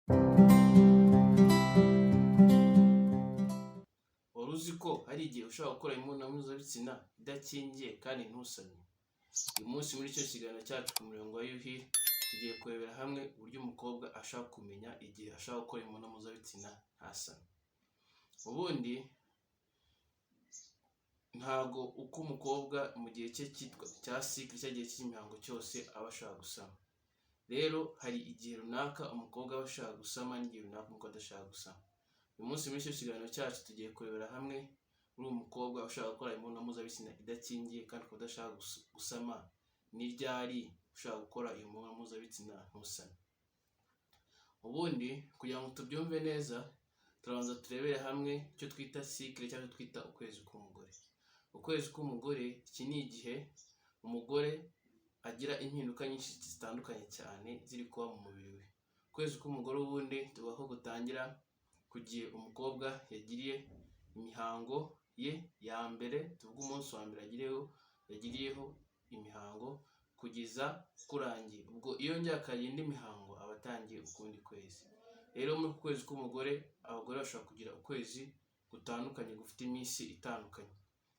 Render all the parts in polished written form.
Wari uzi ko hari igihe ushobora gukora imibonano mpuzabitsina idakingiye kandi ntusame? Uyu munsi muri icyo kiganiro cyacu ku murongo wa Yuhi tugiye kurebera hamwe uburyo umukobwa ashaka kumenya igihe ashaka gukora imibonano mpuzabitsina ntasame. Ubundi ntago uko umukobwa mu gihe cye cya cycle cya gihe cy'imihango cyose aba ashaka gusama. Rero hari igihe runaka umukobwa aba ashaka gusama n'igihe runaka umukobwa adashaka gusama. Uyu munsi muri icyo kiganiro cyacu tugiye kurebera hamwe uri umukobwa ushaka gukora imibonano mpuzabitsina idakingiye kandi ukaba udashaka gusama, ni ryari ushaka gukora iyo mibonano mpuzabitsina ntusame. Ubundi kugira ngo tubyumve neza turabanza turebere hamwe icyo twita cycle cyangwa twita ukwezi k'umugore. Ukwezi k'umugore, iki ni igihe umugore agira impinduka nyinshi zitandukanye cyane ziri kuba mu mubiri we. Ukwezi k'umugore ubundi tuvuga ko gutangira ku gihe umukobwa yagiriye imihango ye ya mbere, tuvuga umunsi wa mbere yagiriyeho imihango kugeza kurangiye. Ubwo iyo yongera akagira indi mihango aba atangiye ukundi kwezi. Rero muri uku kwezi k'umugore abagore bashobora kugira ukwezi gutandukanye gufite iminsi itandukanye.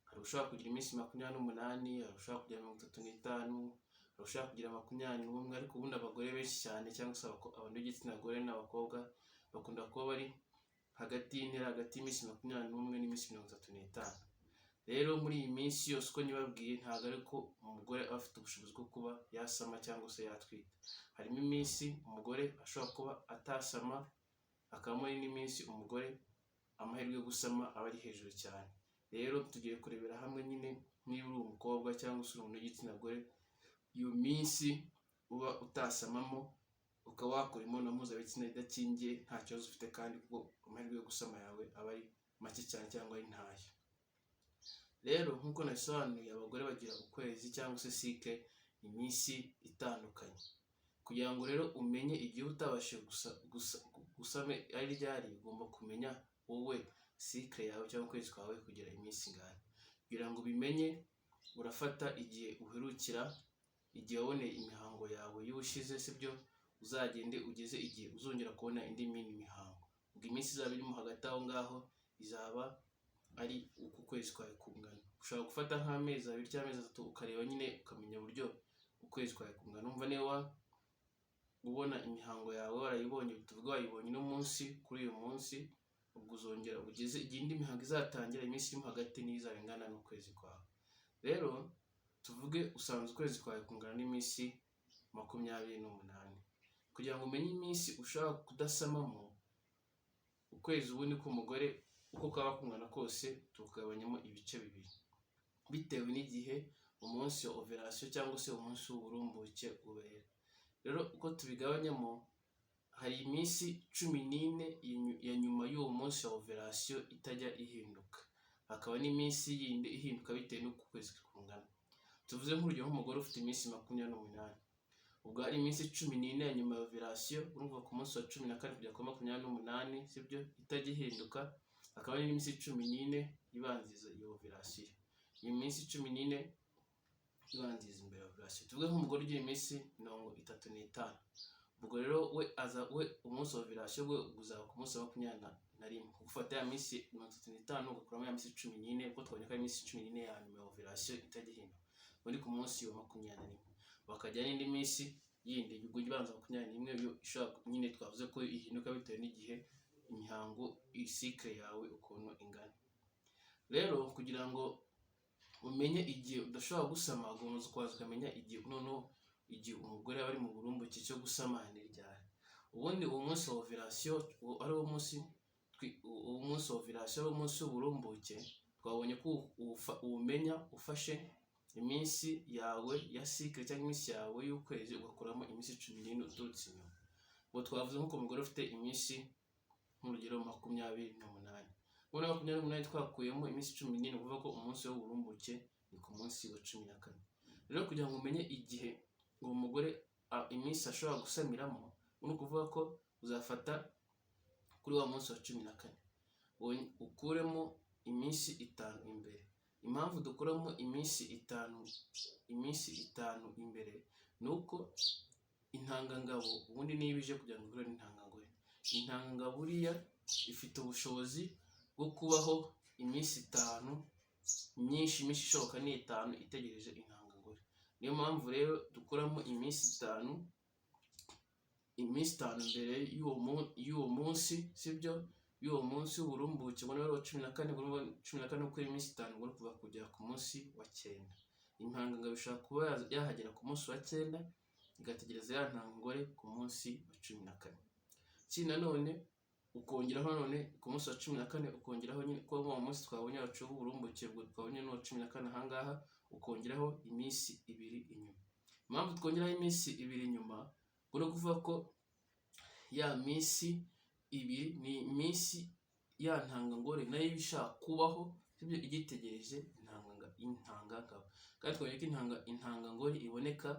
Hari ushobora kugira iminsi 28, hari ushobora kugira 35, hari ushobora kugira 21, ariko ubundi abagore benshi cyane cyangwa se abantu b'igitsina gore n'abakobwa bakunda kuba bari hagati y'iminsi 21 n'iminsi 35. Rero muri iyi minsi yose uko nyibabwiye ntabwo ari ko umugore aba afite ubushobozi bwo kuba yasama cyangwa se yatwita. Harimo iminsi umugore ashobora kuba atasama, hakabamo n'indi minsi umugore amahirwe yo gusama aba ari hejuru cyane. Rero tugiye kurebera hamwe nyine niba uri umukobwa cyangwa se uri umuntu w'igitsina gore, iyo minsi uba utasamamo ukaba wakora imibonano mpuzabitsina idakingiye nta kibazo ufite, kandi kuko amahirwe yo gusama yawe aba ari make cyane cyangwa ari ntayo. Rero nk'uko nabisobanuye, abagore bagira ukwezi cyangwa se cycle iminsi itandukanye. Kugira ngo rero umenye igihe utabashije gusama ari ryari, ugomba kumenya wowe cycle yawe cyangwa ukwezi kwawe kugira iminsi ingana. Kugira ngo ubimenye urafata igihe uherukira, igihe waboneye imihango yawe y'ubushize, sibyo? Uzagende ugeze igihe uzongera kubona indi mihango. Ubwo iminsi izaba irimo hagati aho ngaho izaba ari uku kwezi kwawe kungana. Ushobora gufata nk'amezi 2 cyangwa amezi 3 ukareba nyine ukamenya uburyo ukwezi kwawe kungana. Umva niba ubona imihango yawe warayibonye, tuvuge wayibonye uno munsi kuri uyu munsi, ubwo uzongera ugeze igihe indi mihango izatangira, iminsi irimo hagati niyo izaba ingana n'ukwezi kwawe. Rero tuvuge usanzwe ukwezi kwawe kungana n'iminsi 28. Kugira ngo umenye iminsi ushaka kudasamamo, ukwezi ubundi k'umugore uko kaba kungana kose tukagabanyamo ibice bibiri bitewe n'igihe umunsi wa ovulation cyangwa se umunsi w'uburumbuke ubera. Rero uko tubigabanyamo, hari iminsi 14 ya nyuma y'uwo munsi wa ovulation itajya ihinduka, hakaba n'iminsi yindi ihinduka bitewe n'uko ukwezi kungana. Tuvuze nk'urugero nk'umugore ufite iminsi 28, ubwo hari iminsi 14 ya nyuma ya ovulation, urumva ku munsi wa 14 kugera ku 28, sibyo, itajya ihinduka. Hakaba n'iminsi 14 ibanziza iyo ovulation. Iyi minsi 14 ibanziza imbere ya ovulation. Tuvuge nk'umugore ugira iminsi 35, ubwo rero we umunsi wa ovulation we uzaba ku munsi wa 21. Ufata ya minsi 35 ugakuramo ya minsi 14, kuko twabonye ko ari iminsi 14 ya nyuma ya ovulation itajya ihinduka, ubundi ku munsi wa 21. Bakajya n'indi minsi yindi ubwo ibanza 21 ishobora nyine twavuze ko ihinduka bitewe n'igihe imihango cycle yawe ukuntu ingana. Rero kugira ngo umenye igihe udashobora gusama, ugomba kubanza ukamenya igihe umugore aba ari mu burumbuke cyo gusama ni ryari. Ubundi uwo munsi wa ovulation ari wo munsi w'uburumbuke, twabonye ko uwumenya ufashe iminsi yawe ya cycle cyangwa iminsi yawe y'ukwezi ugakuramo iminsi 14 uturutse inyuma. Ubwo twavuze nk'uko umugore ufite iminsi nk'urugero 28. Muri 28 twakuyemo iminsi 14, uvuga ko umunsi w'uburumbuke ni ku munsi wa 14. Rero kugira ngo umenye igihe uwo mugore iminsi ashobora gusamiramo, ni ukuvuga ko uzafata kuri wa munsi wa 14 ukuremo iminsi 5 imbere. Impamvu dukuramo iminsi 5 imbere ni uko intangangabo ubundi niba ije kugira ngo igure n'intangangore, intanga buriya ifite ubushobozi bwo kubaho iminsi 5 myinshi ishoboka ni 5 itegereje intangangore. Niyo mpamvu rero dukuramo iminsi 5 mbere y'uwo munsi, sibyo, y'uwo munsi w'uburumbuke ngo rero 14 uko iminsi 5 ngo kuva kugera ku munsi wa 9. Intangangore bishobora kuba yahagera ku munsi wa 9 igategereza ya ntangangore ku munsi wa 14. Ikindi nanone ukongeraho none ku munsi wa 14 ukongeraho nyine ko mu munsi twabonye wacu w'uburumbuke bwo twabonye no 14 ahangaha ukongeraho iminsi 2 inyuma. Impamvu twongeraho iminsi 2 inyuma ngo no kuvuga ko ya minsi 2 ni iminsi ya ntangangore nayo bishaka kubaho sibyo igitegereje intangangabo. Kandi twabonye ko intangangore iboneka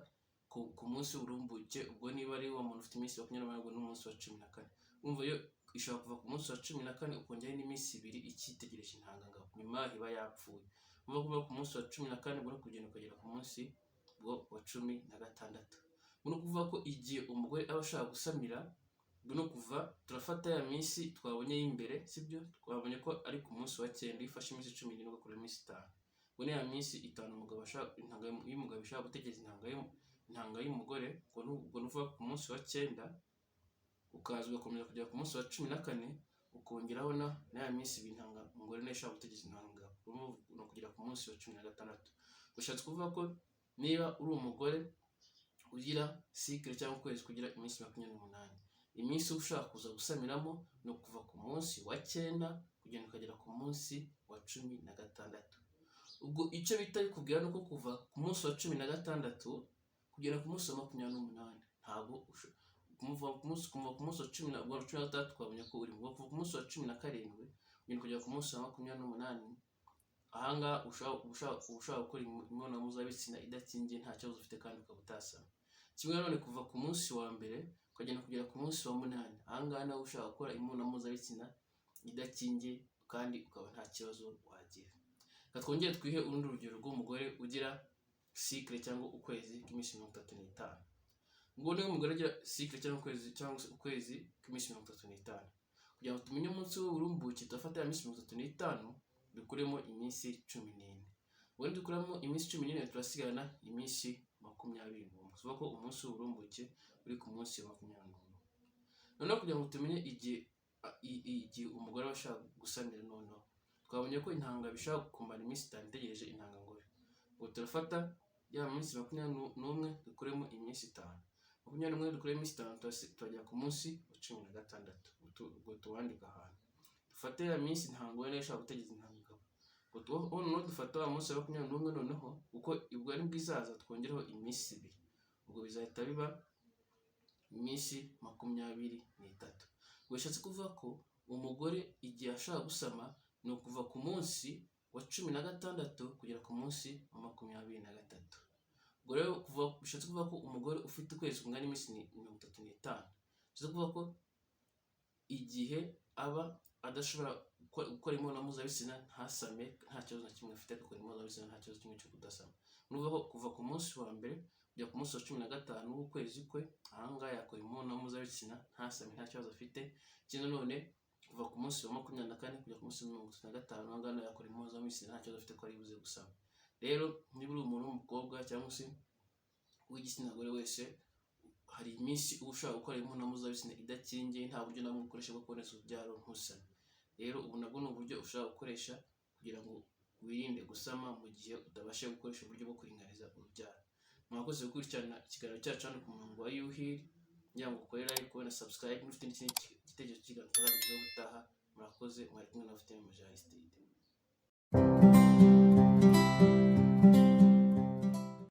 ku munsi w'uburumbuke, ubwo niba ari wa muntu ufite iminsi 24 n'umunsi wa 14. Umva yo ishobora kuva ku munsi wa 14 ukongeraho n'iminsi 2 ikitegereje intangangabo, nyuma iba yapfuye. Umva kuva ku munsi wa 14 ngo kugenda ukagera ku munsi wa 16. Ngo kuvuga ko igihe umugore aba ashaka gusamira no kuva turafata ya minsi twabonye y'imbere, sibyo, twabonye ko ari ku munsi wa 9 ifashe iminsi 17 ugakora iminsi 5. Ngo ni ya minsi 5 umugabo ashaka y'umugabo ashaka gutegereza intanga y'umugore, ngo nuvuga ku munsi wa 9 ukaza ugakomeza kugera ku munsi wa 14 ukongeraho na ya minsi intanga umugore nayo ashaka gutegereza intanga no kugera ku munsi wa 16. Gushatse kuvuga ko niba uri umugore ugira cycle cyangwa ukwezi kugira iminsi 28, iminsi ushaka kuza gusamiramo no kuva ku munsi wa 9 kugenda ukagera ku munsi wa 16. Ubwo icyo bita kubwira nuko kuva ku munsi wa 16 kugera ku munsi wa 28 ntabwo kumuva ku munsi wa 16 twabonye ko uri kuva ku munsi wa 17 ugenda kugera ku munsi wa 28. Ahanga ushaka gukora imibonano mpuzabitsina idakingiye nta kibazo ufite kandi ukaba utasama. Kimwe none kuva ku munsi wa mbere ukagenda kugera ku munsi wa 8, ahangaha nawe ushaka gukora imibonano mpuzabitsina idakingiye kandi ukaba nta kibazo wagira. Twongere twihe urundi rugero rw'umugore ugira cycle cyangwa ukwezi k'iminsi 35. Ngo niba umugore agira cycle cyangwa ukwezi k'iminsi 35, kugira ngo tumenye umunsi w'uburumbuke turafata ya minsi 35 dukuremo iminsi 14. Ubundi dukuramo iminsi 14 turasigana iminsi 20. Kuvuga ko umunsi w'uburumbuke uri ku munsi wa 20. Noneho kugira ngo tumenye igihe umugore ashaka gusamira, noneho twabonye ko intanga bishaka kumara iminsi 5 itegereje intangangore. Ngo turafata ya minsi 21 dukuremo iminsi 5. 21 dukuremo iminsi 5 turajya ku munsi wa 16. Ubwo tuwandika ahantu dufate ya minsi intangangore nayo ishaka gutegereza intangangabo. Ubwo noneho dufata wa munsi wa 21 noneho uko ibwo ari bwizaza twongeraho iminsi 2. Ubwo bizahita biba iminsi 23. Bishatse kuvuga ko umugore igihe ashaka gusama no kuva ku munsi wa 16 kugera ku munsi wa 23. Ubwo rero bishatse kuvuga ko umugore ufite ukwezi kungana iminsi 35, bishatse kuvuga ko igihe aba adashobora gukora imibonano mpuzabitsina ntasame nta kibazo na kimwe afite, gukora imibonano mpuzabitsina nta kibazo kimwe cyo kudasama. Nuvuga kuva ku munsi wa mbere kujya ku munsi wa 15 w'ukwezi kwe, ahangaha yakora imibonano mpuzabitsina ntasame nta kibazo afite. Ikindi none kuva ku munsi wa 24 kujya ku munsi wa 35 ahangaha yakora imibonano mpuzabitsina nta kibazo afite ko ari buze gusama. Rero niba uri umuntu w'umukobwa cyangwa se w'igitsina gore wese, hari iminsi ushaka gukora imibonano mpuzabitsina idakingiye nta buryo namwe ukoresha bwo kuboneza urubyaro ntusame. Rero ubu nabwo ni uburyo ushaka gukoresha kugira ngo wirinde gusama mu gihe utabasha gukoresha uburyo bwo kuringaniza urubyaro. Mwakoze gukurikirana ikiganiro cyacu hano ku murongo wa Yuhire, kugira ngo ukore like, na subscribe, n'ufite n'ikindi gitekerezo cy'ikiganiro tuzabigeraho ubutaha. Murakoze, mwari kumwe na Ufite Majesty.